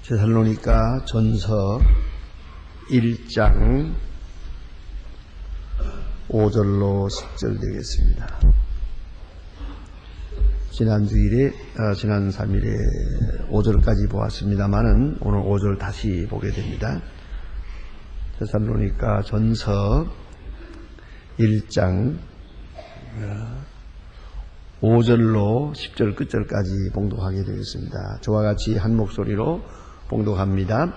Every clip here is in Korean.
데살로니가 전서 1장 5절로 10절 되겠습니다. 지난 3일에 5절까지 보았습니다만은 오늘 5절 다시 보게 됩니다. 데살로니가 전서 1장 5절로 10절 끝절까지 봉독하게 되겠습니다. 저와 같이 한 목소리로 봉독합니다.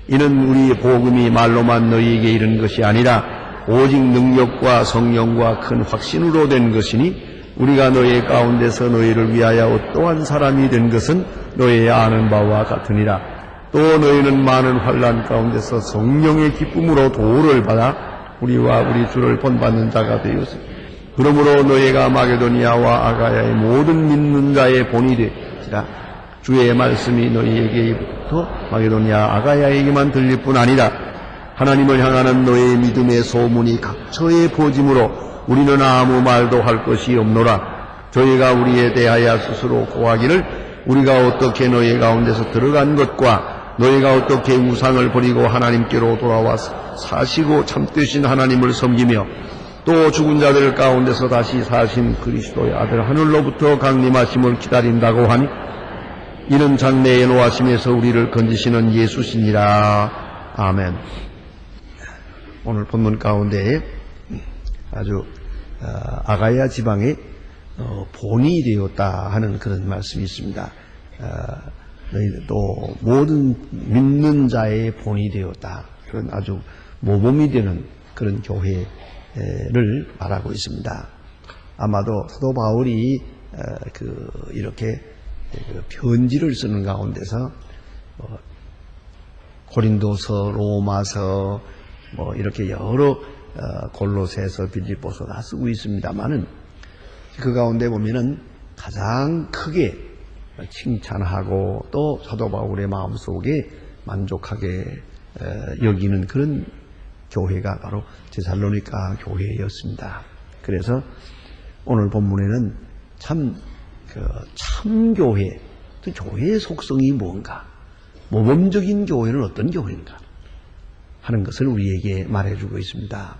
이는 우리 복음이 말로만 너희에게 이른 것이 아니라 오직 능력과 성령과 큰 확신으로 된 것이니 우리가 너희 가운데서 너희를 위하여 어떠한 사람이 된 것은 너희 아는 바와 같으니라. 또 너희는 많은 환난 가운데서 성령의 기쁨으로 도를 받아 우리와 우리 주를 본받는 자가 되었으니 그러므로 너희가 마게도니아와 아가야의 모든 믿는 자의 본이 되시라. 주의 말씀이 너희에게부터 마게도니아 아가야에게만 들릴 뿐 아니라 하나님을 향하는 너희의 믿음의 소문이 각처에 퍼짐으로 우리는 아무 말도 할 것이 없노라. 저희가 우리에 대하여 스스로 고하기를 우리가 어떻게 너희 가운데서 들어간 것과 너희가 어떻게 우상을 버리고 하나님께로 돌아와 사시고 참되신 하나님을 섬기며 또 죽은 자들 가운데서 다시 사신 그리스도의 아들 하늘로부터 강림하심을 기다린다고 하니 이는 장래의 노하심에서 우리를 건지시는 예수시니라. 아멘. 오늘 본문 가운데 아주 아가야 지방의 본이 되었다 하는 그런 말씀이 있습니다. 또 모든 믿는 자의 본이 되었다. 그런 아주 모범이 되는 그런 교회를 말하고 있습니다. 아마도 사도 바울이 이렇게 편지를 쓰는 가운데서 고린도서, 로마서, 이렇게 여러 골로새서, 빌립보서 다 쓰고 있습니다만은 그 가운데 보면은 가장 크게 칭찬하고 또 사도 바울의 마음속에 만족하게 여기는 그런 교회가 바로 데살로니가 교회였습니다. 그래서 오늘 본문에는 참교회, 그 교회의 속성이 뭔가, 모범적인 교회는 어떤 교회인가 하는 것을 우리에게 말해주고 있습니다.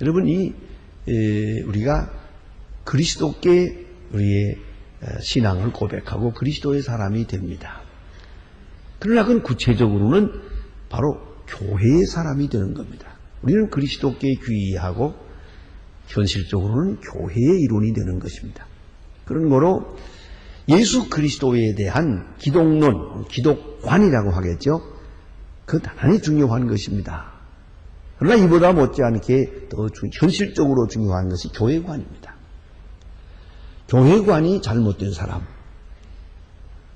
여러분, 우리가 그리스도께 우리의 신앙을 고백하고 그리스도의 사람이 됩니다. 그러나 그건 구체적으로는 바로 교회의 사람이 되는 겁니다. 우리는 그리스도께 귀의하고 현실적으로는 교회의 일원이 되는 것입니다. 그런 거로 예수 그리스도에 대한 기독론, 기독관이라고 하겠죠. 그건 대단히 중요한 것입니다. 그러나 이보다 못지않게 더 현실적으로 중요한 것이 교회관입니다. 교회관이 잘못된 사람,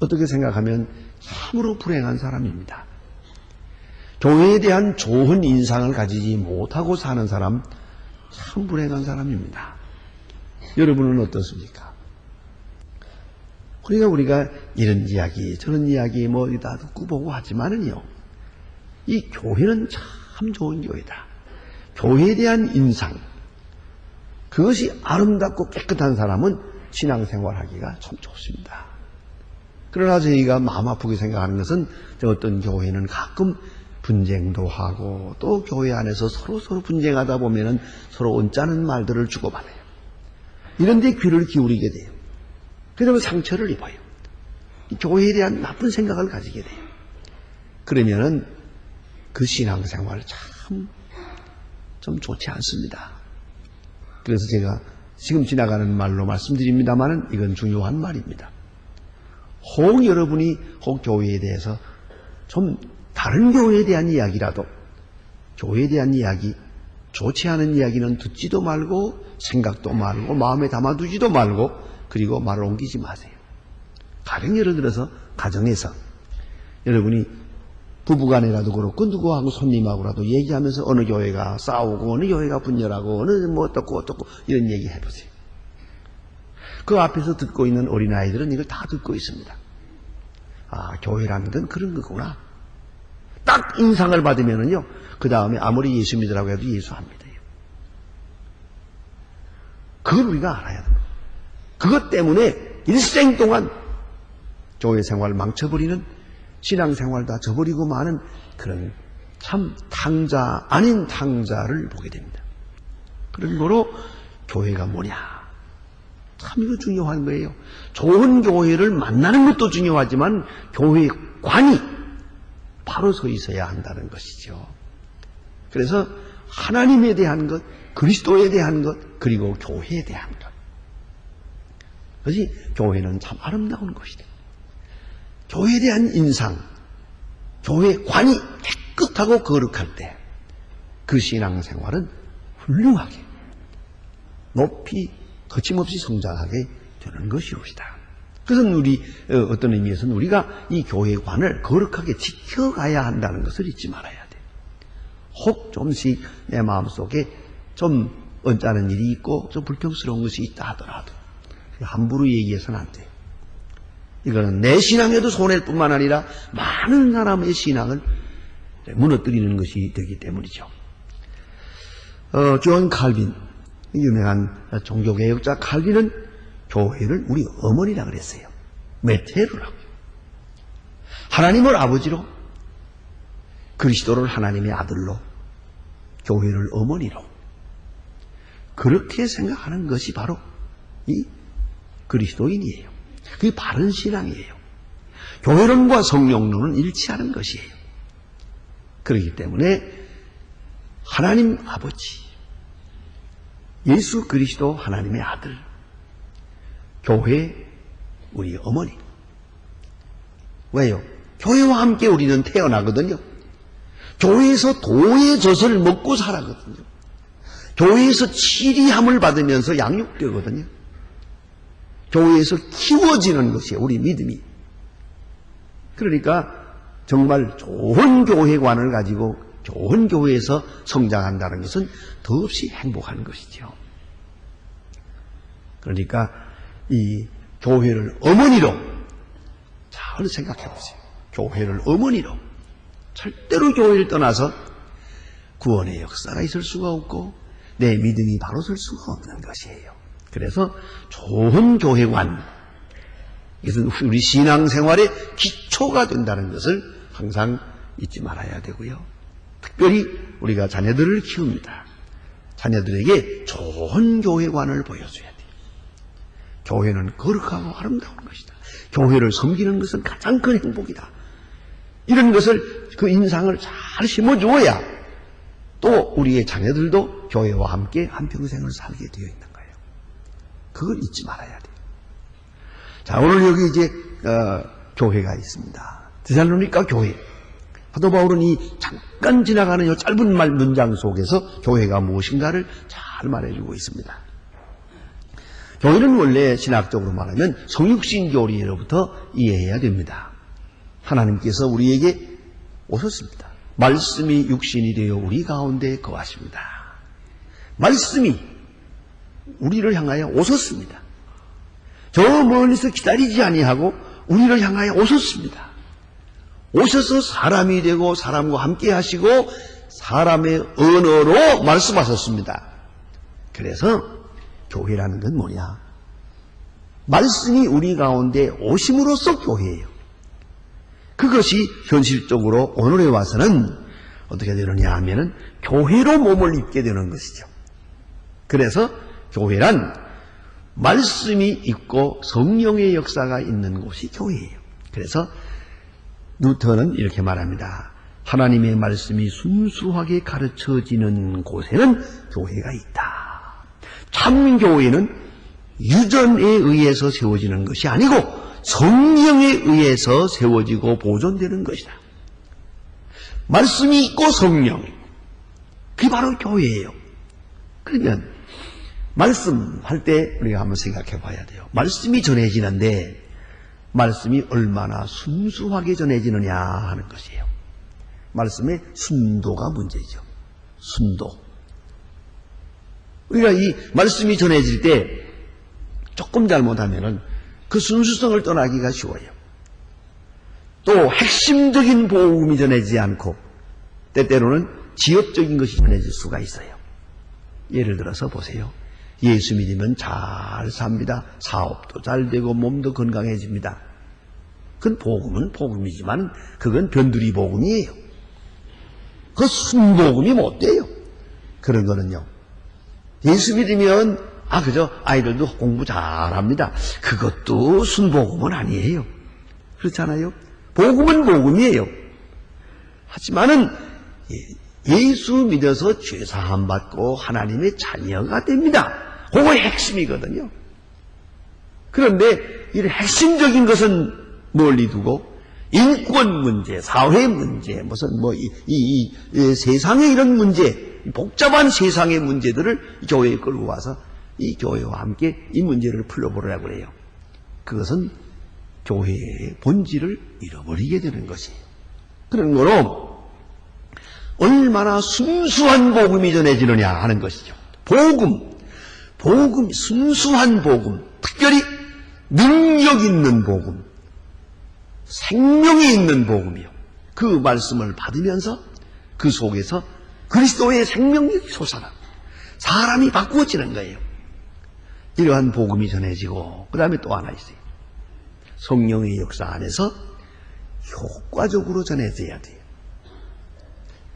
어떻게 생각하면 참으로 불행한 사람입니다. 교회에 대한 좋은 인상을 가지지 못하고 사는 사람, 참 불행한 사람입니다. 여러분은 어떻습니까? 그러니까 우리가 이런 이야기, 저런 이야기 다 듣고 보고 하지만은요, 이 교회는 참 좋은 교회다. 교회에 대한 인상, 그것이 아름답고 깨끗한 사람은 신앙생활하기가 참 좋습니다. 그러나 저희가 마음 아프게 생각하는 것은 어떤 교회는 가끔 분쟁도 하고 또 교회 안에서 서로 분쟁하다 보면은 서로 언짢은 말들을 주고받아요. 이런 데 귀를 기울이게 돼요. 그러면 상처를 입어요. 교회에 대한 나쁜 생각을 가지게 돼요. 그러면은 그 신앙생활 좀 좋지 않습니다. 그래서 제가 지금 지나가는 말로 말씀드립니다만은 이건 중요한 말입니다. 혹 여러분이 교회에 대해서 좀 다른 교회에 대한 이야기라도 교회에 대한 이야기, 좋지 않은 이야기는 듣지도 말고 생각도 말고 마음에 담아두지도 말고 그리고 말을 옮기지 마세요. 가령 예를 들어서 가정에서 여러분이 부부간에라도 그렇고 누구하고 손님하고라도 얘기하면서 어느 교회가 싸우고 어느 교회가 분열하고 어느 어떻고 이런 얘기 해보세요. 그 앞에서 듣고 있는 어린아이들은 이걸 다 듣고 있습니다. 아, 교회라는 건 그런 거구나. 딱 인상을 받으면은요, 그 다음에 아무리 예수 믿으라고 해도 예수합니다. 그걸 우리가 알아야 됩니다. 그것 때문에 일생 동안 교회 생활을 망쳐버리는 신앙생활 다 저버리고 마는 그런 참 탕자 아닌 탕자를 보게 됩니다. 그런 거로 교회가 뭐냐? 참 이거 중요한 거예요. 좋은 교회를 만나는 것도 중요하지만 교회의 관이 바로 서 있어야 한다는 것이죠. 그래서 하나님에 대한 것, 그리스도에 대한 것, 그리고 교회에 대한 것. 그것이 교회는 참 아름다운 것이다. 교회에 대한 인상, 교회의 관이 깨끗하고 거룩할 때 그 신앙생활은 훌륭하게 높이 거침없이 성장하게 되는 것이옵니다. 그것은 우리 어떤 의미에서는 우리가 이 교회의 관을 거룩하게 지켜가야 한다는 것을 잊지 말아야 돼요. 혹 좀씩 내 마음속에 좀 언짢은 일이 있고 좀 불평스러운 것이 있다 하더라도 함부로 얘기해서는 안 돼요. 이거는 내 신앙에도 손해일 뿐만 아니라 많은 사람의 신앙을 무너뜨리는 것이 되기 때문이죠. 존 칼빈, 유명한 종교개혁자 칼빈은 교회를 우리 어머니라 그랬어요. 메테르라고. 하나님을 아버지로, 그리스도를 하나님의 아들로, 교회를 어머니로. 그렇게 생각하는 것이 바로 이 그리스도인이에요. 그게 바른 신앙이에요. 교회론과 성령론은 일치하는 것이에요. 그렇기 때문에 하나님 아버지, 예수 그리스도 하나님의 아들, 교회 우리 어머니. 왜요? 교회와 함께 우리는 태어나거든요. 교회에서 도의 젖을 먹고 살아거든요. 교회에서 치리함을 받으면서 양육되거든요. 교회에서 키워지는 것이에요. 우리 믿음이. 그러니까 정말 좋은 교회관을 가지고 좋은 교회에서 성장한다는 것은 더없이 행복한 것이죠. 그러니까 이 교회를 어머니로 잘 생각해 보세요. 교회를 어머니로. 절대로 교회를 떠나서 구원의 역사가 있을 수가 없고 내 믿음이 바로 설 수가 없는 것이에요. 그래서 좋은 교회관, 이것은 우리 신앙생활의 기초가 된다는 것을 항상 잊지 말아야 되고요. 특별히 우리가 자녀들을 키웁니다. 자녀들에게 좋은 교회관을 보여줘야 돼요. 교회는 거룩하고 아름다운 것이다. 교회를 섬기는 것은 가장 큰 행복이다. 이런 것을, 그 인상을 잘 심어주어야 또 우리의 자녀들도 교회와 함께 한평생을 살게 되어 있는 거예요. 그걸 잊지 말아야 돼요. 자, 오늘 여기 이제 교회가 있습니다. 데살로니가 교회. 사도 바울은 이 잠깐 지나가는 이 짧은 문장 속에서 교회가 무엇인가를 잘 말해주고 있습니다. 교회는 원래 신학적으로 말하면 성육신 교리로부터 이해해야 됩니다. 하나님께서 우리에게 오셨습니다. 말씀이 육신이 되어 우리 가운데 거하십니다. 말씀이 우리를 향하여 오셨습니다. 저 멀리서 기다리지 아니하고 우리를 향하여 오셨습니다. 오셔서 사람이 되고 사람과 함께 하시고 사람의 언어로 말씀하셨습니다. 그래서 교회라는 건 뭐냐? 말씀이 우리 가운데 오심으로써 교회예요. 그것이 현실적으로 오늘에 와서는 어떻게 되느냐 하면은 교회로 몸을 입게 되는 것이죠. 그래서 교회란 말씀이 있고 성령의 역사가 있는 곳이 교회예요. 그래서 루터는 이렇게 말합니다. 하나님의 말씀이 순수하게 가르쳐지는 곳에는 교회가 있다. 참 교회는 유전에 의해서 세워지는 것이 아니고 성령에 의해서 세워지고 보존되는 것이다. 말씀이 있고 성령, 그게 바로 교회예요. 그러면 말씀할 때 우리가 한번 생각해 봐야 돼요. 말씀이 전해지는데 말씀이 얼마나 순수하게 전해지느냐 하는 것이에요. 말씀의 순도가 문제죠. 순도. 우리가 이 말씀이 전해질 때 조금 잘못하면은 그 순수성을 떠나기가 쉬워요. 또 핵심적인 복음이 전해지지 않고 때때로는 지엽적인 것이 전해질 수가 있어요. 예를 들어서 보세요. 예수 믿으면 잘 삽니다. 사업도 잘 되고 몸도 건강해집니다. 그건 복음은 복음이지만 그건 변두리 복음이에요. 그 순복음이 못 돼요. 그런 거는요. 예수 믿으면 그저 아이들도 공부 잘합니다. 그것도 순복음은 아니에요. 그렇잖아요. 복음은 복음이에요. 하지만은 예수 믿어서 죄사함 받고 하나님의 자녀가 됩니다. 그거 핵심이거든요. 그런데 이 핵심적인 것은 멀리 두고 인권 문제, 사회 문제, 무슨 세상의 이런 문제, 복잡한 세상의 문제들을 교회에 끌고 와서 이 교회와 함께 이 문제를 풀어보려고 해요. 그것은 교회의 본질을 잃어버리게 되는 것이에요. 그런 거로 얼마나 순수한 복음이 전해지느냐 하는 것이죠. 복음, 순수한 복음, 특별히 능력 있는 복음, 생명이 있는 복음이요. 그 말씀을 받으면서 그 속에서 그리스도의 생명력이 솟아나고 사람이 바꾸어지는 거예요. 이러한 복음이 전해지고 그 다음에 또 하나 있어요. 성령의 역사 안에서 효과적으로 전해져야 돼요.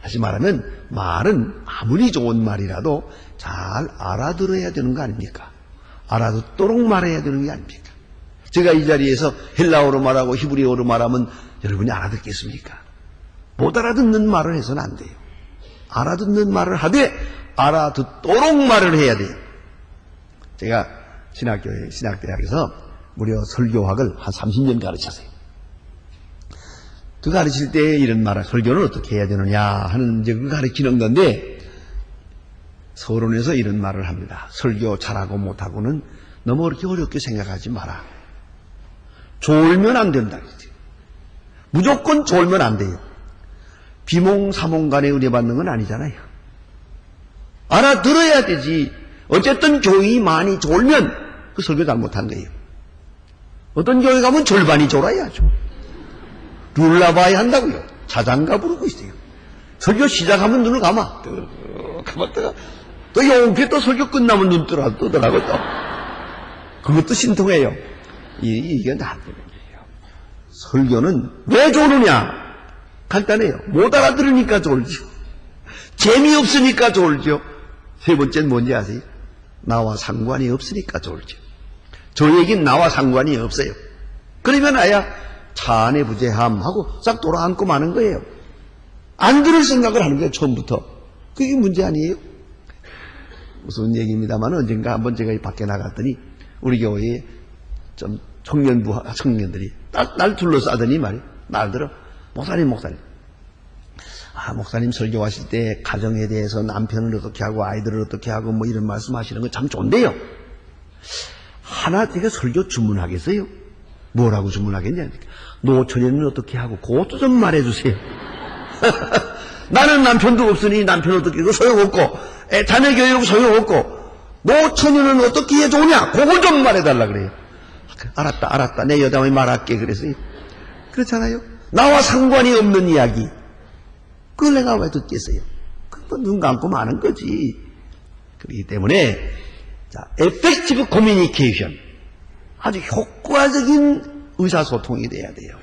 다시 말하면 말은 아무리 좋은 말이라도 잘 알아들어야 되는 거 아닙니까? 알아듣도록 말해야 되는 게 아닙니까? 제가 이 자리에서 헬라어로 말하고 히브리어로 말하면 여러분이 알아듣겠습니까? 못 알아듣는 말을 해서는 안 돼요. 알아듣는 말을 하되 알아듣도록 말을 해야 돼요. 제가 신학대학에서 무려 설교학을 한 30년 가르쳤어요. 그 가르칠 때 이런 말을, 설교는 어떻게 해야 되느냐 하는 이제 그 가르치는 건데, 서론에서 이런 말을 합니다. 설교 잘하고 못하고는 너무 그렇게 어렵게 생각하지 마라. 졸면 안 된다. 무조건 졸면 안 돼요. 비몽사몽간에 은혜 받는 건 아니잖아요. 알아들어야 되지. 어쨌든 교인이 많이 졸면 그 설교 잘못한 거예요. 어떤 교회 가면 절반이 졸아야죠. 룰라봐야 한다고요. 자장가 부르고 있어요. 설교 시작하면 눈을 감아. 감았다가 또 용케 또 설교 끝나면 눈 뜨더라고 또. 그것도 신통해요. 이게 안 되는 거예요. 설교는 왜 졸으냐? 간단해요. 못 알아들으니까 졸죠. 재미없으니까 졸죠. 세 번째는 뭔지 아세요? 나와 상관이 없으니까 졸죠. 저에겐 나와 상관이 없어요. 그러면 아야 차 안에 부재함하고 싹 돌아앉고 마는 거예요. 안 들을 생각을 하는 거예요. 처음부터. 그게 문제 아니에요? 무슨 얘기입니다만 언젠가 한번 제가 밖에 나갔더니 우리 교회에 좀 청년들이 날 둘러싸더니 말이에요. 날들어 목사님 목사님 설교하실 때 가정에 대해서 남편을 어떻게 하고 아이들을 어떻게 하고 뭐 이런 말씀하시는 건 참 좋은데요. 하나 제가 설교 주문하겠어요? 뭐라고 주문하겠냐? 노처녀는 어떻게 하고 그것도 좀 말해주세요. 나는 남편도 없으니 남편 어떻게 하고 소용없고 자녀 교육 소용없고 노처녀는 어떻게 해야 좋으냐? 그걸 좀 말해달라 그래요. 알았다 내 여담에 말할게 그랬어요. 그렇잖아요. 나와 상관이 없는 이야기 그걸 내가 왜 듣겠어요? 그건 눈 감고 마는 거지. 그렇기 때문에 effective communication, 아주 효과적인 의사소통이 돼야 돼요.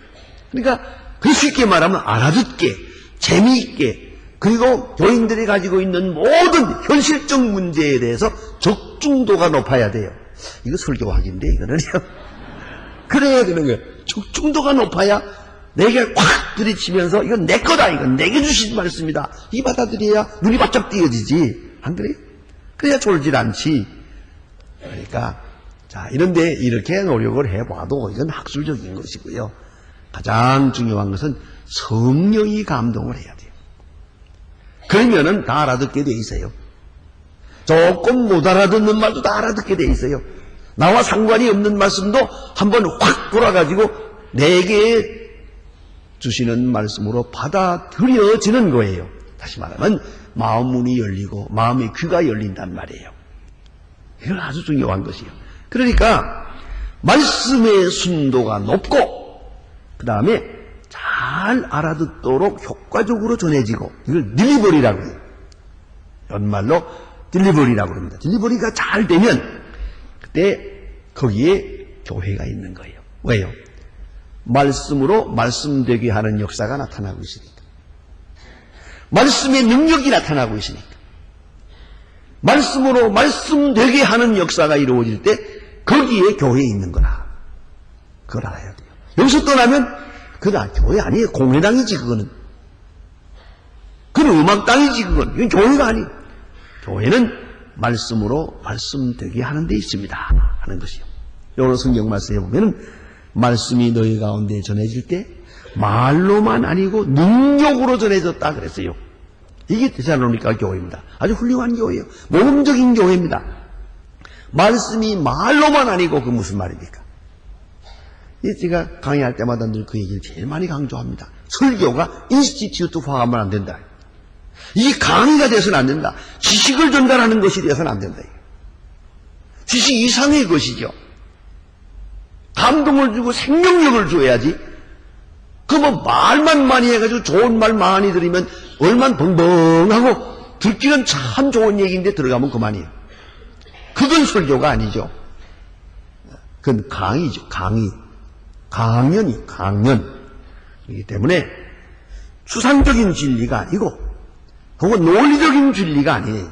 그러니까 그 쉽게 말하면 알아듣게, 재미있게, 그리고 교인들이 가지고 있는 모든 현실적 문제에 대해서 적중도가 높아야 돼요. 이거 설교학인데 이거는요. 그래야 되는 거예요. 적중도가 높아야 내게 확 부딪히면서 이건 내 거다, 이건 내게 주신 말씀이다, 이 받아들여야 눈이 바짝 띄어지지. 안 그래요? 그래야 졸질 않지. 그러니까 이런데 이렇게 노력을 해봐도 이건 학술적인 것이고요. 가장 중요한 것은 성령이 감동을 해야 돼요. 그러면은 다 알아듣게 돼 있어요. 조금 못 알아듣는 말도 다 알아듣게 돼 있어요. 나와 상관이 없는 말씀도 한번 확 돌아가지고 내게 주시는 말씀으로 받아들여지는 거예요. 다시 말하면 마음 문이 열리고 마음의 귀가 열린단 말이에요. 이건 아주 중요한 것이에요. 그러니까 말씀의 순도가 높고 그 다음에 잘 알아듣도록 효과적으로 전해지고, 이걸 딜리버리라고 해요. 연말로 딜리버리라고 합니다. 딜리버리가 잘 되면 그때 거기에 교회가 있는 거예요. 왜요? 말씀으로 말씀되게 하는 역사가 나타나고 있으니까. 말씀의 능력이 나타나고 있으니까. 말씀으로 말씀되게 하는 역사가 이루어질 때 거기에 교회에 있는 거라. 그걸 알아야 돼요. 여기서 떠나면 그건 교회 아니에요. 공회당이지 그거는. 그건 음악당이지 그건. 이건 교회가 아니에요. 교회는 말씀으로 말씀되게 하는 데 있습니다 하는 것이요. 여러 성경 말씀에 보면은 말씀이 너희 가운데 전해질 때 말로만 아니고 능력으로 전해졌다 그랬어요. 이게 데살로니가 교회입니다. 아주 훌륭한 교회예요. 모범적인 교회입니다. 말씀이 말로만 아니고 그 무슨 말입니까? 제가 강의할 때마다 늘 그 얘기를 제일 많이 강조합니다. 설교가 인스티튜트화하면 안 된다. 이 강의가 돼서는 안 된다. 지식을 전달하는 것이 돼서는 안 된다. 지식 이상의 것이죠. 감동을 주고 생명력을 줘야지. 그 뭐 말만 많이 해가지고 좋은 말 많이 들으면 얼마나 벙벙하고 듣기는 참 좋은 얘기인데 들어가면 그만이에요. 그건 설교가 아니죠. 그건 강의죠. 강연이기 때문에 추상적인 진리가 아니고 혹은 논리적인 진리가 아니에요.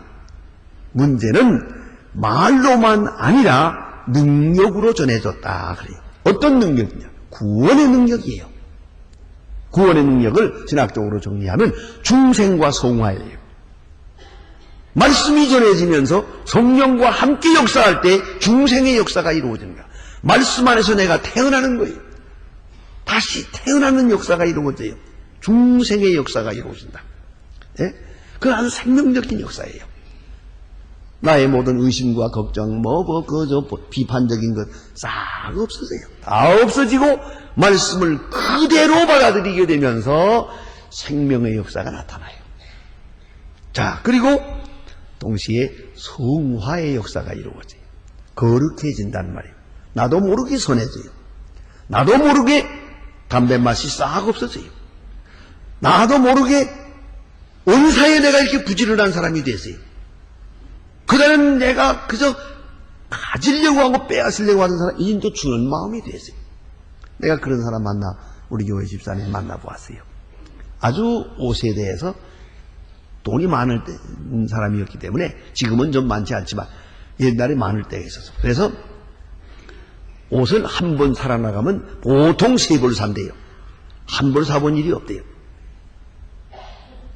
문제는 말로만 아니라 능력으로 전해졌다 그래요. 어떤 능력이냐? 구원의 능력이에요. 구원의 능력을 신학적으로 정리하면 중생과 성화예요. 말씀이 전해지면서 성령과 함께 역사할 때 중생의 역사가 이루어지는 거야. 말씀 안에서 내가 태어나는 거예요. 다시 태어나는 역사가 이루어져요. 중생의 역사가 이루어진다. 예? 그건 아주 생명적인 역사예요. 나의 모든 의심과 걱정, 비판적인 것 싹 없어져요. 다 없어지고 말씀을 그대로 받아들이게 되면서 생명의 역사가 나타나요. 자, 그리고 동시에 성화의 역사가 이루어져요. 거룩해진단 말이에요. 나도 모르게 선해져요. 나도 모르게 담배 맛이 싹 없어져요. 나도 모르게 은사에 내가 이렇게 부지런한 사람이 됐어요. 그다음에 내가 그저 가지려고 하고 빼앗으려고 하는 사람, 인도 주는 마음이 됐어요. 내가 그런 사람 우리 교회 집사님 만나보았어요. 아주 5세대에서 돈이 많을 사람이었기 때문에 지금은 좀 많지 않지만 옛날에 많을 때가 있었어. 그래서 옷을 한 번 살아나가면 보통 3벌 산대요. 한 벌 사본 일이 없대요.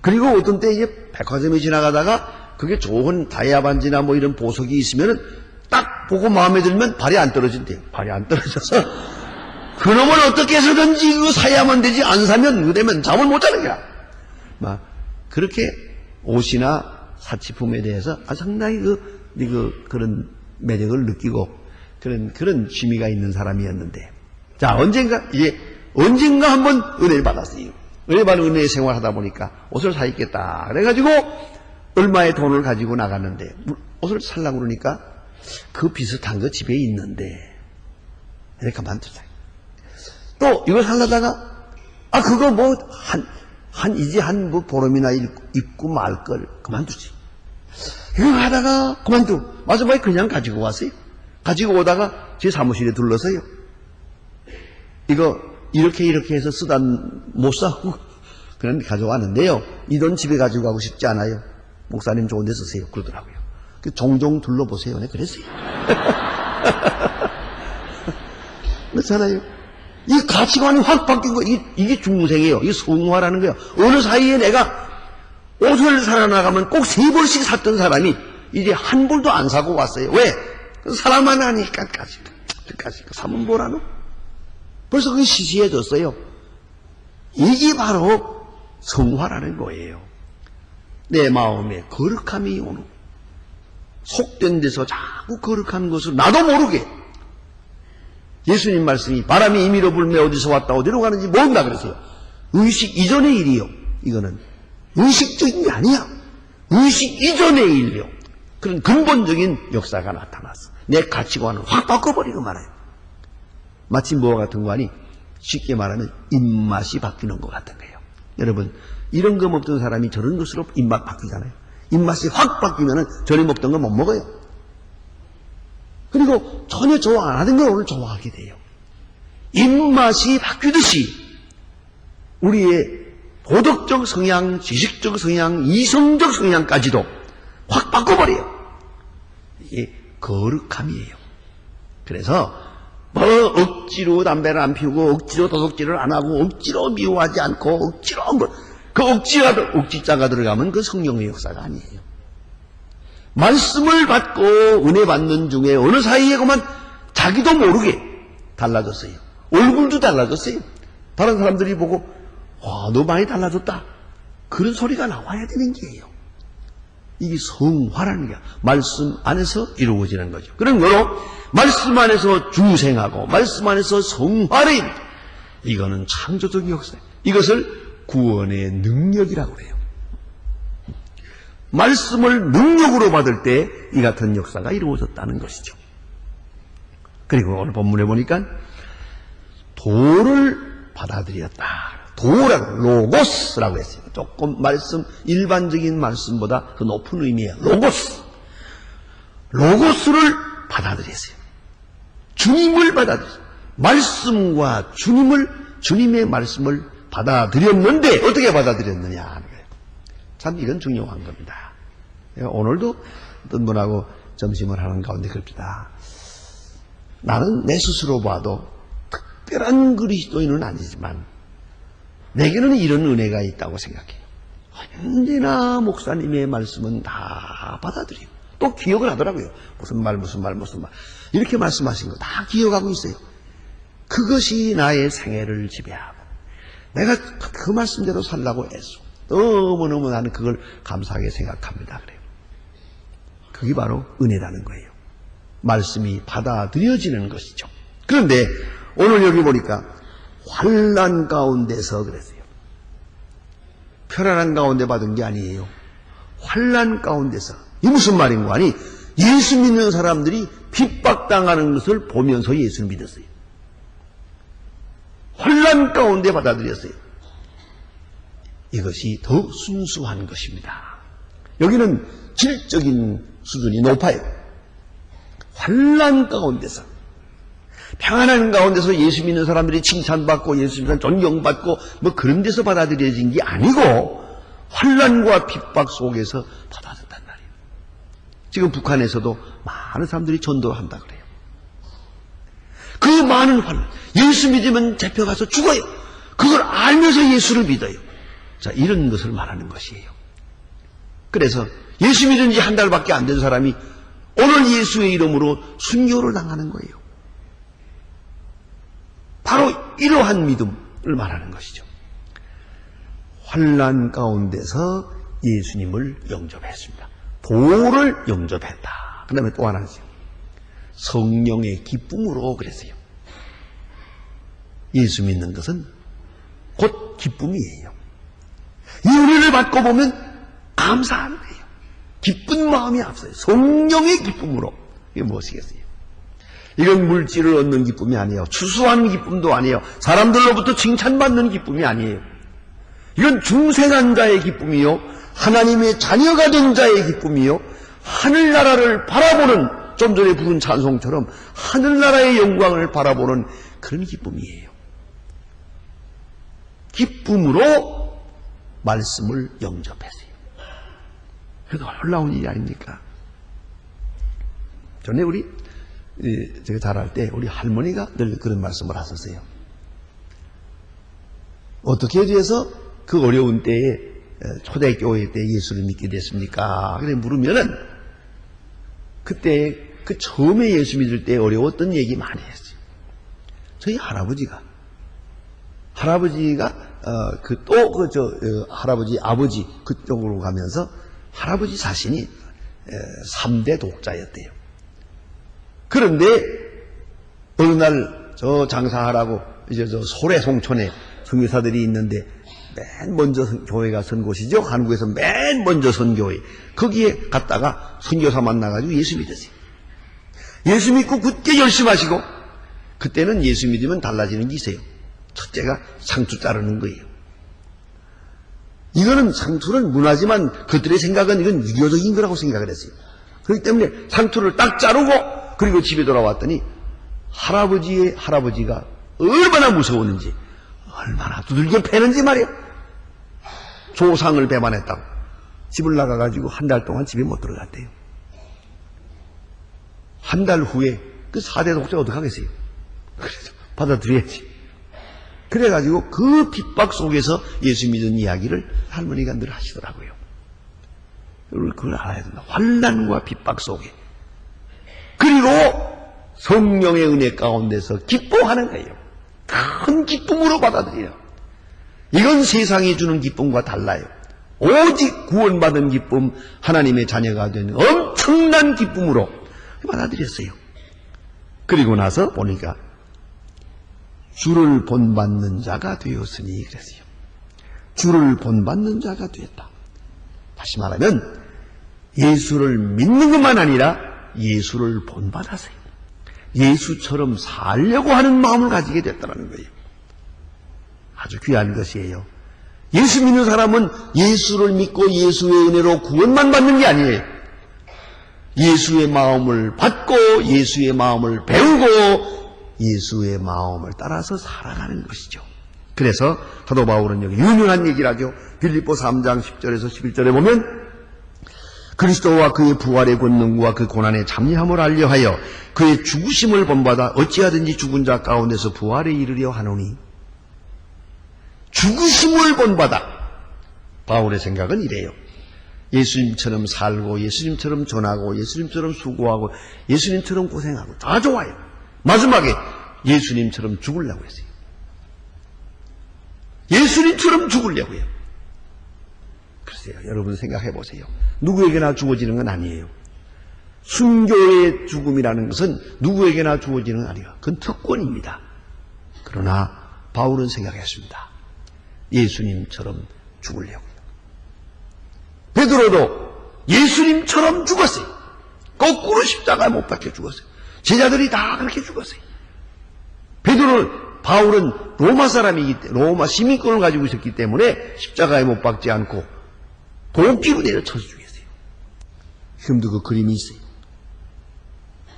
그리고 어떤 때 이제 백화점에 지나가다가 그게 좋은 다이아 반지나 뭐 이런 보석이 있으면은 딱 보고 마음에 들면 발이 안 떨어진대요. 발이 안 떨어져서 그놈을 어떻게 해서든지 이거 사야만 되지 안 사면 그러면 잠을 못 자는 거야. 막 그렇게 옷이나 사치품에 대해서 상당히 그런 매력을 느끼고 그런 취미가 있는 사람이었는데, 자, 언젠가 한번 은혜를 받았어요. 은혜 받은 은혜의 생활하다 보니까 옷을 사입겠다. 그래가지고 얼마의 돈을 가지고 나갔는데 옷을 살라고 그러니까 그 비슷한 거 집에 있는데 이렇게 그만두자. 또 이걸 살려다가 그거 뭐 이제 한 보름이나 입고 말 걸 그만두지. 이거 하다가 마지막에 그냥 가지고 왔어요. 가지고 오다가 제 사무실에 둘러서요. 이거 이렇게 해서 쓰다 못 사고 그냥 가져왔는데요. 이 돈 집에 가지고 가고 싶지 않아요. 목사님 좋은 데 쓰세요. 그러더라고요. 종종 둘러보세요. 네, 그랬어요. 그렇잖아요. 이 가치관이 확 바뀐 거, 이게 중생이에요. 이게 성화라는 거예요. 어느 사이에 내가 옷을 사러 나가면 꼭 3벌씩 샀던 사람이 이제 한 벌도 안 사고 왔어요. 왜? 사람만 하니까 까지 사면 뭐라노? 벌써 그게 시시해졌어요. 이게 바로 성화라는 거예요. 내 마음에 거룩함이 오는, 속된 데서 자꾸 거룩한 것을 나도 모르게, 예수님 말씀이 바람이 임의로 불며 어디서 왔다 어디로 가는지 모른다 그랬어요. 의식 이전의 일이요. 이거는 의식적인 게 아니야. 의식 이전의 일이요. 그런 근본적인 역사가 나타났어. 내 가치관을 확 바꿔버리고 말아요. 마치 뭐와 같은 거 아니? 쉽게 말하면 입맛이 바뀌는 것 같은 거예요. 여러분, 이런 거 먹던 사람이 저런 것으로 입맛 바뀌잖아요. 입맛이 확 바뀌면은 전에 먹던 거 못 먹어요. 그리고 전혀 좋아 안 하던 걸 오늘 좋아하게 돼요. 입맛이 바뀌듯이 우리의 도덕적 성향, 지식적 성향, 이성적 성향까지도 확 바꿔버려요. 이게 거룩함이에요. 그래서 뭐 억지로 담배를 안 피우고 억지로 도둑질을 안 하고 억지로 미워하지 않고 억지로 그 억지자가 들어가면 그 성령의 역사가 아니에요. 말씀을 받고 은혜 받는 중에 어느 사이에 그만 자기도 모르게 달라졌어요. 얼굴도 달라졌어요. 다른 사람들이 보고 와, 너 많이 달라졌다. 그런 소리가 나와야 되는 게예요. 이게 성화라는 게 말씀 안에서 이루어지는 거죠. 그런 거로 말씀 안에서 중생하고 말씀 안에서 성화를 이거는 창조적 역사예요. 이것을 구원의 능력이라고 해요. 말씀을 능력으로 받을 때 이 같은 역사가 이루어졌다는 것이죠. 그리고 오늘 본문에 보니까 도를 받아들였다. 도라고 로고스라고 했어요. 조금 말씀 일반적인 말씀보다 더 높은 의미예요. 로고스를 받아들였어요. 주님을 받아들였어요. 말씀과 주님의 말씀을 받아들였는데 어떻게 받아들였느냐 하는 거예요. 참 이건 중요한 겁니다. 오늘도 어떤 분하고 점심을 하는 가운데 그럽니다. 나는 내 스스로 봐도 특별한 그리스도인은 아니지만 내게는 이런 은혜가 있다고 생각해요. 언제나 목사님의 말씀은 다 받아들이고 또 기억을 하더라고요. 무슨 말 이렇게 말씀하신 거 다 기억하고 있어요. 그것이 나의 생애를 지배하고 내가 그 말씀대로 살라고 애써 너무너무 나는 그걸 감사하게 생각합니다. 그래요. 그게 바로 은혜라는 거예요. 말씀이 받아들여지는 것이죠. 그런데 오늘 여기 보니까 환난 가운데서 그랬어요. 편안한 가운데 받은 게 아니에요. 환난 가운데서. 이 무슨 말인가 하니 예수 믿는 사람들이 핍박당하는 것을 보면서 예수를 믿었어요. 환난 가운데 받아들였어요. 이것이 더 순수한 것입니다. 여기는 질적인 수준이 높아요. 환난 가운데서 평안한 가운데서 예수 믿는 사람들이 칭찬받고 예수 믿는 사람 존경받고 뭐 그런 데서 받아들여진 게 아니고 환난과 핍박 속에서 받아들였단 말이에요. 지금 북한에서도 많은 사람들이 전도를 한다 그래요. 그 많은 환난, 예수 믿으면 잡혀가서 죽어요. 그걸 알면서 예수를 믿어요. 자, 이런 것을 말하는 것이에요. 그래서 예수 믿은 지 한 달밖에 안 된 사람이 오늘 예수의 이름으로 순교를 당하는 거예요. 바로 이러한 믿음을 말하는 것이죠. 환난 가운데서 예수님을 영접했습니다. 도를 영접했다. 그 다음에 또 하나 있어요. 성령의 기쁨으로 그랬어요. 예수 믿는 것은 곧 기쁨이에요. 이 은혜를 받고 보면 감사하는 거예요. 기쁜 마음이 앞서요. 성령의 기쁨으로. 이게 무엇이겠어요? 이건 물질을 얻는 기쁨이 아니에요. 추수하는 기쁨도 아니에요. 사람들로부터 칭찬받는 기쁨이 아니에요. 이건 중생한 자의 기쁨이요. 하나님의 자녀가 된 자의 기쁨이요. 하늘나라를 바라보는, 좀 전에 부른 찬송처럼 하늘나라의 영광을 바라보는 그런 기쁨이에요. 기쁨으로 말씀을 영접했어요. 그래도 놀라운 일이 아닙니까? 전에 제가 자랄 때 우리 할머니가 늘 그런 말씀을 하셨어요. 어떻게 해서 그 어려운 때에 초대교회 때 예수를 믿게 됐습니까? 그래 물으면은 그때 그 처음에 예수 믿을 때 어려웠던 얘기 많이 했어요. 저희 할아버지가 할아버지 아버지 그쪽으로 가면서 할아버지 자신이 3대 독자였대요. 그런데 어느 날 저 장사하라고 이제 저 소래 송촌에 선교사들이 있는데 맨 먼저 교회가 선 곳이죠. 한국에서 맨 먼저 선 교회. 거기에 갔다가 선교사 만나가지고 예수 믿었어요. 예수 믿고 굳게 열심하시고 그때는 예수 믿으면 달라지는 게 있어요. 첫째가 상투 자르는 거예요. 이거는 상투는 문화지만 그들의 생각은 이건 유교적인 거라고 생각을 했어요. 그렇기 때문에 상투를 딱 자르고 그리고 집에 돌아왔더니 할아버지가 얼마나 무서웠는지, 얼마나 두들겨 패는지 말이야. 조상을 배반했다고 집을 나가가지고 한 달 동안 집에 못 들어갔대요. 한 달 후에 그 4대 독자가 어떡하겠어요? 그래서 받아들여야지. 그래가지고 그 핍박 속에서 예수 믿은 이야기를 할머니가 늘 하시더라고요. 그걸 알아야 된다. 환난과 핍박 속에. 그리고 성령의 은혜 가운데서 기뻐하는 거예요. 큰 기쁨으로 받아들여요. 이건 세상이 주는 기쁨과 달라요. 오직 구원받은 기쁨, 하나님의 자녀가 된 엄청난 기쁨으로 받아들였어요. 그리고 나서 보니까 주를 본받는 자가 되었으니 그랬어요. 주를 본받는 자가 되었다. 다시 말하면 예수를 믿는 것만 아니라 예수를 본받았어요. 예수처럼 살려고 하는 마음을 가지게 됐다는 거예요. 아주 귀한 것이에요. 예수 믿는 사람은 예수를 믿고 예수의 은혜로 구원만 받는 게 아니에요. 예수의 마음을 받고 예수의 마음을 배우고 예수의 마음을 따라서 살아가는 것이죠. 그래서 사도 바울은 여기 유명한 얘기를 하죠. 빌립보 3장 10절에서 11절에 보면 그리스도와 그의 부활의 권능과 그 고난의 참여함을 알려하여 그의 죽으심을 본받아 어찌하든지 죽은 자 가운데서 부활에 이르려 하노니. 죽으심을 본받아. 바울의 생각은 이래요. 예수님처럼 살고 예수님처럼 전하고 예수님처럼 수고하고 예수님처럼 고생하고 다 좋아요. 마지막에 예수님처럼 죽으려고 했어요. 예수님처럼 죽으려고요. 글쎄요, 여러분 생각해 보세요. 누구에게나 주어지는 건 아니에요. 순교의 죽음이라는 것은 누구에게나 주어지는 건 아니에요. 그건 특권입니다. 그러나 바울은 생각했습니다. 예수님처럼 죽으려고요. 베드로도 예수님처럼 죽었어요. 거꾸로 십자가에 못 박혀 죽었어요. 제자들이 다 그렇게 죽었어요. 바울은 로마 사람이기 때문에 로마 시민권을 가지고 있었기 때문에 십자가에 못 박지 않고 도끼로 내려쳐서 죽였어요. 지금도 그 그림이 있어요.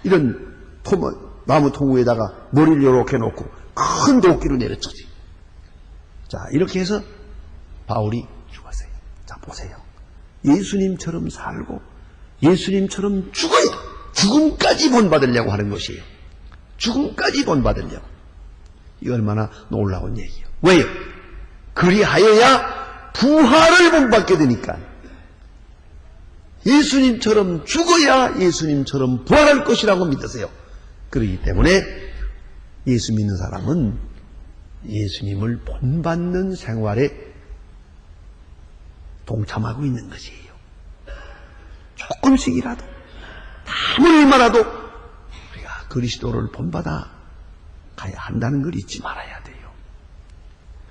이런 나무 통구에다가 머리를 이렇게 놓고 큰 도끼로 내려쳐서요. 자, 이렇게 해서 바울이 죽었어요. 자, 보세요. 예수님처럼 살고 예수님처럼 죽어야 돼. 죽음까지 본받으려고 하는 것이에요. 죽음까지 본받으려고. 이거 얼마나 놀라운 얘기예요. 왜요? 그리하여야 부활을 본받게 되니까. 예수님처럼 죽어야 예수님처럼 부활할 것이라고 믿으세요. 그렇기 때문에 예수 믿는 사람은 예수님을 본받는 생활에 동참하고 있는 것이에요. 조금씩이라도, 아무리 얼마라도 우리가 그리스도를 본받아 가야 한다는 걸 잊지 말아야 돼요.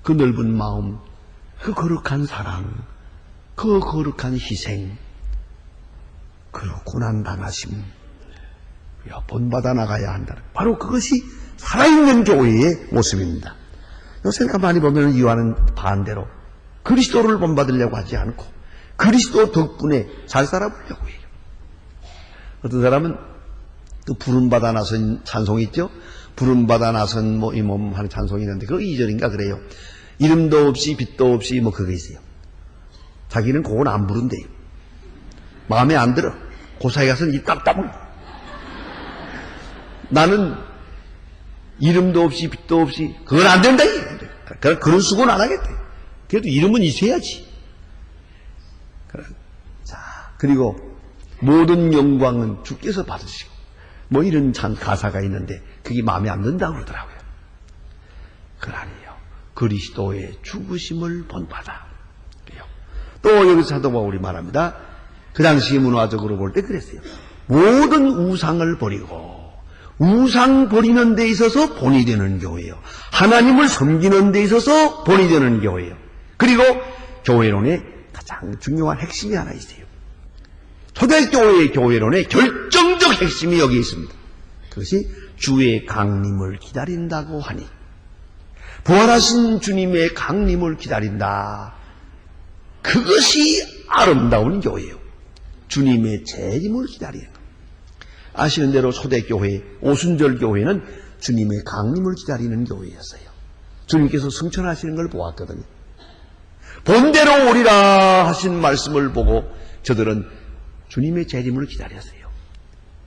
그 넓은 마음, 그 거룩한 사랑, 그 거룩한 희생, 그 고난 당하심, 우리가 본받아 나가야 한다는, 바로 그것이 살아있는 교회의 모습입니다. 요새 가만히 보면 이와는 반대로 그리스도를 본받으려고 하지 않고 그리스도 덕분에 잘 살아보려고 해요. 어떤 사람은 또 부름받아 나선 찬송이 있죠? 부름받아 나선 이 몸 하는 찬송이 있는데 그거 2절인가 그래요. 이름도 없이 빛도 없이 그거 있어요. 자기는 그건 안 부른대요. 마음에 안 들어. 고사에 가서는 입 답답한. 나는 이름도 없이 빛도 없이 그건 안 된다. 그런 수고는 안 하겠대. 그래도 이름은 있어야지. 자, 그리고 모든 영광은 주께서 받으시고 이런 참 가사가 있는데 그게 마음에 안 든다고 그러더라고요. 그건 아니에요. 그리스도의 죽으심을 본받아. 그래요. 또 여기서 사도 바울이 말합니다. 그 당시 문화적으로 볼 때 그랬어요. 모든 우상을 버리고 우상 버리는 데 있어서 본이 되는 교회예요. 하나님을 섬기는 데 있어서 본이 되는 교회예요. 그리고 교회론의 가장 중요한 핵심이 하나 있어요. 초대교회의 교회론의 결정적 핵심이 여기 있습니다. 그것이 주의 강림을 기다린다고 하니, 부활하신 주님의 강림을 기다린다. 그것이 아름다운 교회예요. 주님의 재림을 기다리는 것. 아시는 대로 초대교회, 오순절 교회는 주님의 강림을 기다리는 교회였어요. 주님께서 승천하시는 걸 보았거든요. 본대로 오리라 하신 말씀을 보고 저들은 주님의 재림을 기다렸어요.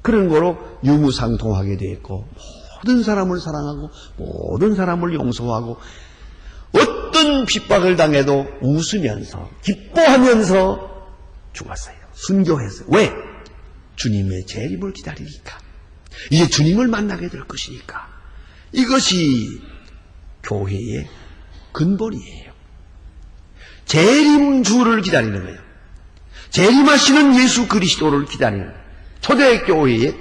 그런 거로 유무상통하게 되었고 모든 사람을 사랑하고 모든 사람을 용서하고 어떤 핍박을 당해도 웃으면서 기뻐하면서 죽었어요. 순교했어요. 왜? 주님의 재림을 기다리니까. 이제 주님을 만나게 될 것이니까. 이것이 교회의 근본이에요. 재림주를 기다리는 거예요. 재림하시는 예수 그리스도를 기다리는 초대교회의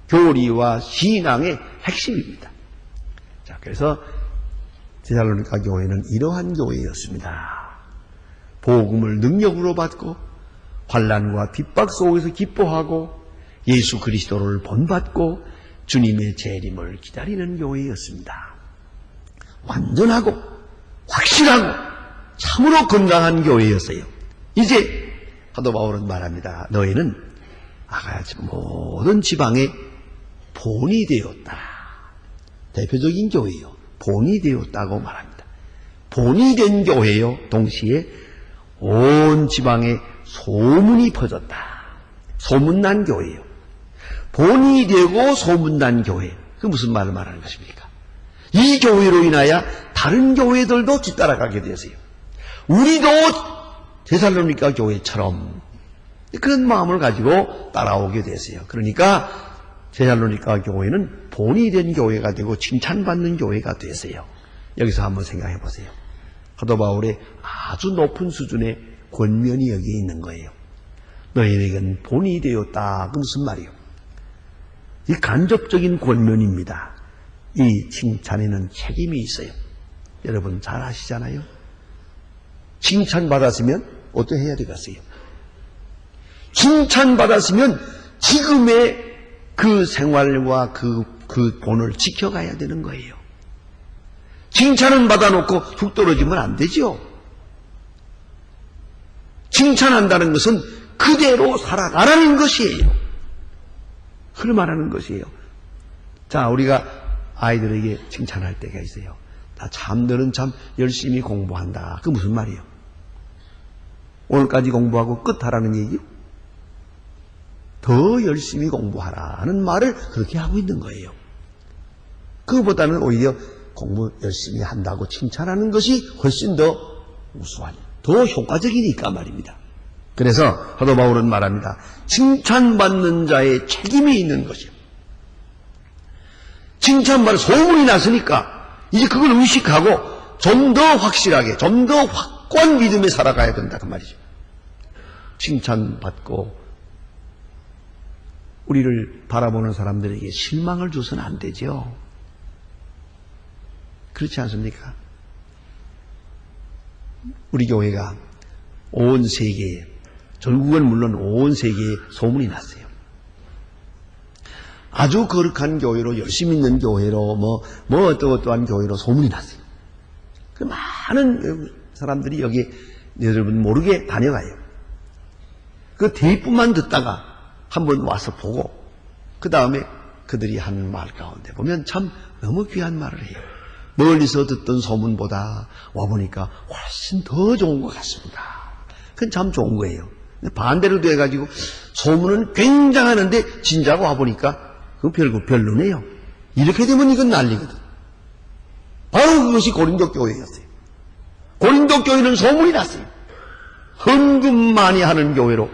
교리와 신앙의 핵심입니다. 자, 그래서 데살로니가 교회는 이러한 교회였습니다. 복음을 능력으로 받고 환난과 핍박 속에서 기뻐하고 예수 그리스도를 본받고 주님의 재림을 기다리는 교회였습니다. 완전하고 확실하고 참으로 건강한 교회였어요. 이제 사도 바울은 말합니다. 너희는 아가야 모든 지방의 본이 되었다. 대표적인 교회요. 본이 되었다고 말합니다. 본이 된 교회요. 동시에 온 지방에 소문이 퍼졌다. 소문난 교회요. 본이 되고 소문난 교회. 그 무슨 말을 말하는 것입니까? 이 교회로 인하여 다른 교회들도 뒤따라가게 되었어요. 우리도 데살로니가 교회처럼 그런 마음을 가지고 따라오게 됐어요. 그러니까 데살로니가 교회는 본이 된 교회가 되고 칭찬받는 교회가 됐어요. 여기서 한번 생각해 보세요. 사도 바울의 아주 높은 수준의 권면이 여기에 있는 거예요. 너희에게는 본이 되었다. 그 무슨 말이요? 이 간접적인 권면입니다. 이 칭찬에는 책임이 있어요. 여러분 잘 아시잖아요. 칭찬받았으면 어떻게 해야 되겠어요? 칭찬받았으면 지금의 그 생활과 그 본을 지켜가야 되는 거예요. 칭찬은 받아놓고 툭 떨어지면 안 되죠. 칭찬한다는 것은 그대로 살아가라는 것이에요. 그걸 말하는 것이에요. 자, 우리가 아이들에게 칭찬할 때가 있어요. 너는 참 열심히 공부한다. 그 무슨 말이에요? 오늘까지 공부하고 끝하라는 얘기요? 더 열심히 공부하라는 말을 그렇게 하고 있는 거예요. 그것보다는 오히려 공부 열심히 한다고 칭찬하는 것이 훨씬 더 우수하니, 더 효과적이니까 말입니다. 그래서 사도 바울은 말합니다. 칭찬받는 자의 책임이 있는 것이요. 칭찬받을 소문이 났으니까 이제 그걸 의식하고 좀 더 확실하게, 좀 더 확고한 믿음에 살아가야 된다 그 말이죠. 칭찬받고 우리를 바라보는 사람들에게 실망을 줘서는 안 되죠. 그렇지 않습니까? 우리 교회가 온 세계에, 전국은 물론 온 세계에 소문이 났어요. 아주 거룩한 교회로, 열심히 있는 교회로, 어떠한 교회로 소문이 났어요. 그 많은 사람들이 여기 여러분 모르게 다녀가요. 그 대입만 듣다가 한번 와서 보고 그 다음에 그들이 한 말 가운데 보면 참 너무 귀한 말을 해요. 멀리서 듣던 소문보다 와보니까 훨씬 더 좋은 것 같습니다. 그건 참 좋은 거예요. 반대로 돼가지고 소문은 굉장하는데 진작 와보니까 그건 별로네요. 이렇게 되면 이건 난리거든. 바로 그것이 고린도 교회였어요. 고린도 교회는 소문이 났어요. 헌금 많이 하는 교회로.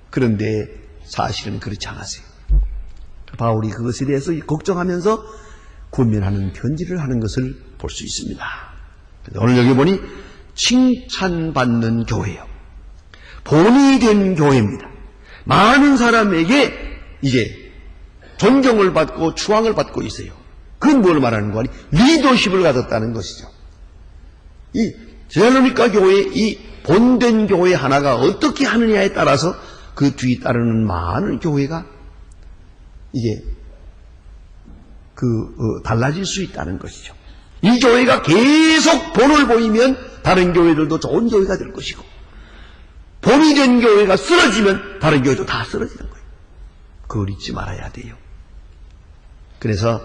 그런데 사실은 그렇지 않았어요. 바울이 그것에 대해서 걱정하면서 권면하는 편지를 하는 것을 볼 수 있습니다. 오늘 여기 보니 칭찬받는 교회요. 본이 된 교회입니다. 많은 사람에게 이제 존경을 받고 추앙을 받고 있어요. 그건 뭘 말하는 거니? 리더십을 가졌다는 것이죠. 이 데살로니가 교회의 이 본된 교회 하나가 어떻게 하느냐에 따라서 그 뒤 따르는 많은 교회가 이게 달라질 수 있다는 것이죠. 이 교회가 계속 본을 보이면 다른 교회들도 좋은 교회가 될 것이고, 본이 된 교회가 쓰러지면 다른 교회도 다 쓰러지는 거예요. 그걸 잊지 말아야 돼요. 그래서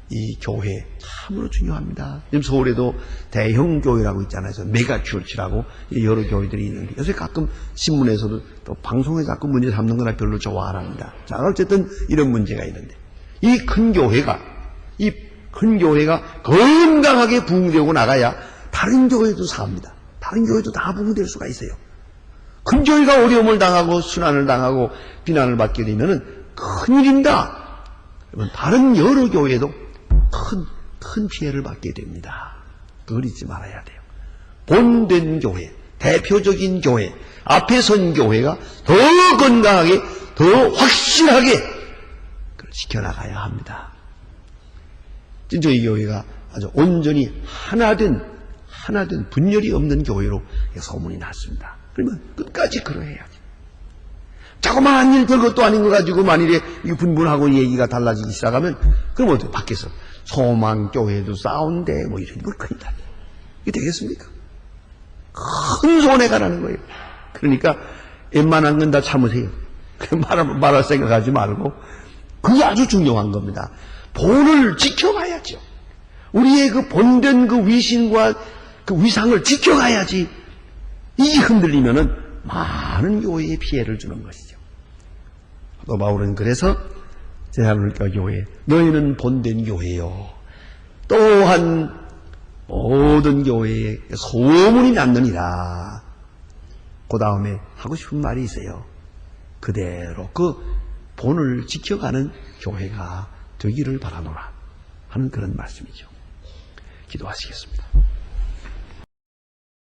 이 교회 참으로 중요합니다. 지금 서울에도 대형 교회라고 있잖아요. 메가 처치라고 여러 교회들이 있는데 요새 가끔 신문에서도 또 방송에서 가끔 문제 삼는 거나 별로 좋아 안 합니다. 자, 어쨌든 이런 문제가 있는데 이 큰 교회가 건강하게 부흥되고 나가야 다른 교회도 삽니다. 다른 교회도 다 부흥될 수가 있어요. 큰 교회가 어려움을 당하고 순환을 당하고 비난을 받게 되면은 큰일입니다. 여러분, 다른 여러 교회도 큰 피해를 받게 됩니다. 그걸 잊지 말아야 돼요. 본된 교회, 대표적인 교회, 앞에 선 교회가 더 건강하게, 더 확실하게 그걸 지켜나가야 합니다. 진짜 이 교회가 아주 온전히 하나된 분열이 없는 교회로 소문이 났습니다. 그러면 끝까지 그러해야지. 자그마한 일 별것도 아닌 거 가지고 만일에 분분하고 얘기가 달라지기 시작하면 그럼 어떻게 밖에서 소망교회도 싸운대 뭐 이런 걸 큰일 나네. 이게 되겠습니까? 큰 손해가 나는 거예요. 그러니까 웬만한 건 다 참으세요. 말할 생각하지 말고 그게 아주 중요한 겁니다. 본을 지켜가야죠. 우리의 그 본된 그 위신과 그 위상을 지켜가야지. 이게 흔들리면은 많은 교회에 피해를 주는 것이죠. 또 바울은 그래서 제사로니까 교회, 너희는 본된 교회요. 또한 모든 교회에 소문이 났느니라. 그 다음에 하고 싶은 말이 있어요. 그대로 그 본을 지켜가는 교회가 되기를 바라노라 하는 그런 말씀이죠. 기도하시겠습니다.